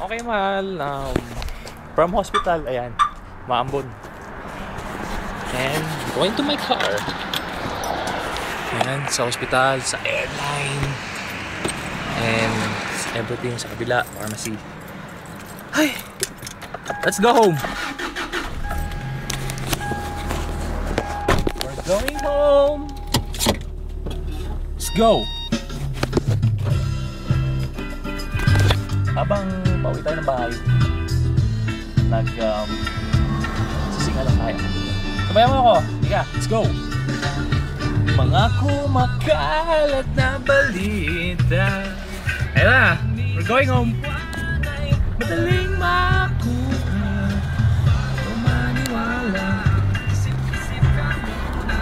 Okay, mahal. From hospital, ayan, Maambon. And going to my car. Ayan, sa hospital, sa airline. And everything sa kabila, pharmacy. Ay! Let's go home! We're going home! Let's go! Habang pauwi tayo ng bahay, sisinga lang tayo. Sabayan mo ako! Higa, let's go! Mga kumakalat na balita. Ayun na! We're going home! Madaling makuha o maniwala. Isip-isip ka muna.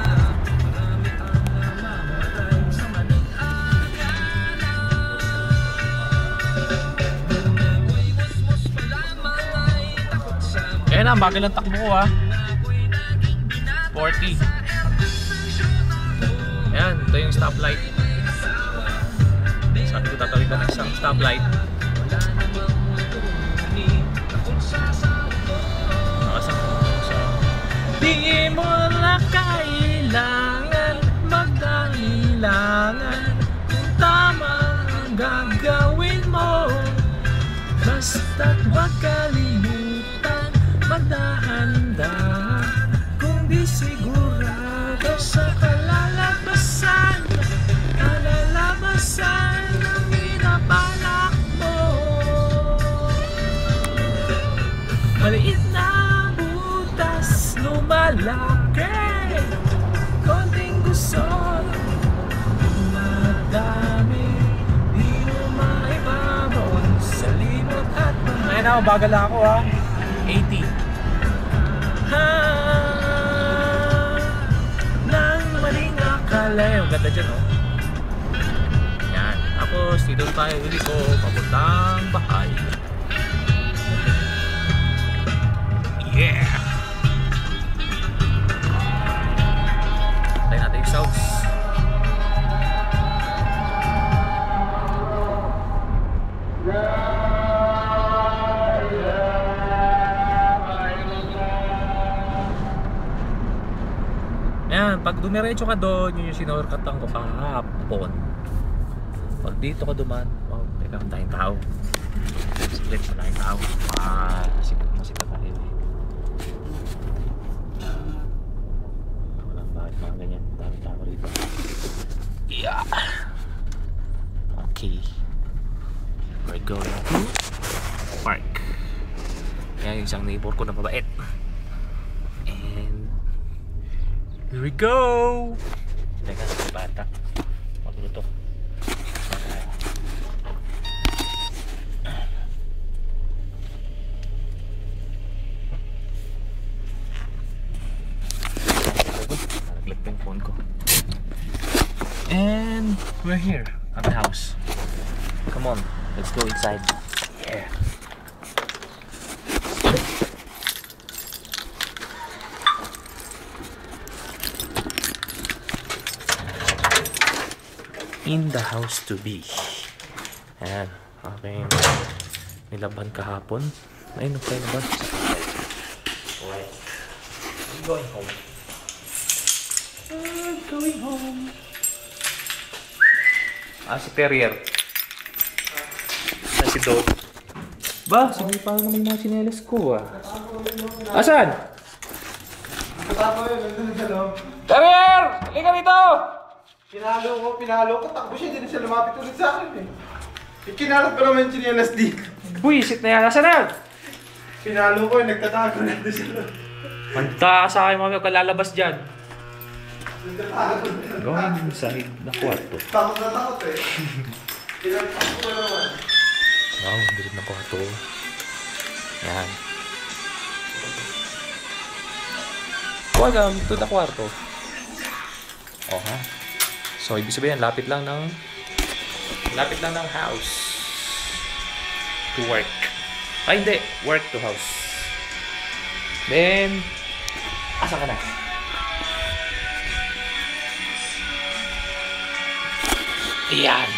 Marami ang namamatay sa maling akala. Ako'y musmus pa lamang ay takot sa mga. Ayan na, bagal ang takbo ko ha. 40. Ayan, ito yung stoplight. Sabi ko tatawid ka ng isang stoplight. Di mo na kailangan magdahilangan kung tama ang gagawin mo. Basta't wag kalimutan magdahan-dahan. Kung di sigurado sa kalalabasan, kalalabasan ang inabalak mo. Maliit na butas lumalaki, konting gusot madami, di mo maibabaw sa limot at mga. Ayun ako, bagal lang ako ha. 80 nang maling akala. Yung ganda dyan oh. Yan, tapos dito tayo uliko papuntang bahay. Yeah! Tayo natin yung sauce. Ayan, pag dumiretso ka doon, yun yung sinorkatan ko kahapon. Pag dito ka duman, wow, teka, tayong tao. Split pa tayong tao. Masipat na rin eh. Walang bakit mga ganyan. Daming tao rito. Yeah! Okay. We're going to park. Ayan yung isang neighbor ko na mabait. And here we go! Teka, bata. Magulo to. Naglag pa yung phone ko. And we're here at the house. Come on, let's go inside. Yeah. In the house to be. Ayan, aking nilaban kahapon. Ayun, tayo naban. Alright. I'm going home. I'm going home. Si Terrier. Si Dog. Ba, sabi pa naman yung mga sinelas ko ah. Asan? Terrier! Halika dito! Pinalo ko, takbo siya, hindi na siya lumapit ulit sa akin eh. Kinalat pa naman yung chinelas dito. Buisit na yan, nasa na? Pinalo ko, nagtatago na doon siya. Manta ka sa akin mga kalalabas dyan. Nagtatago na. Going inside na kwarto. Takot na takot eh. Pinagpasok ko naman. Wow, bilit na kwarto. Yan. Welcome to the kwarto. Oh ha. So ibig sabihin lapit lang ng house to work. Ay hindi, work to house. Then asa ka na? Ayan.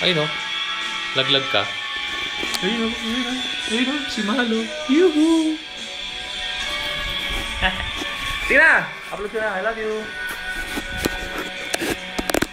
Ayun o. Laglag ka. Ayun o. Ayun o. Ayun o. Si Mahal o. Yuhu! Tina! Upload ko na. I love you.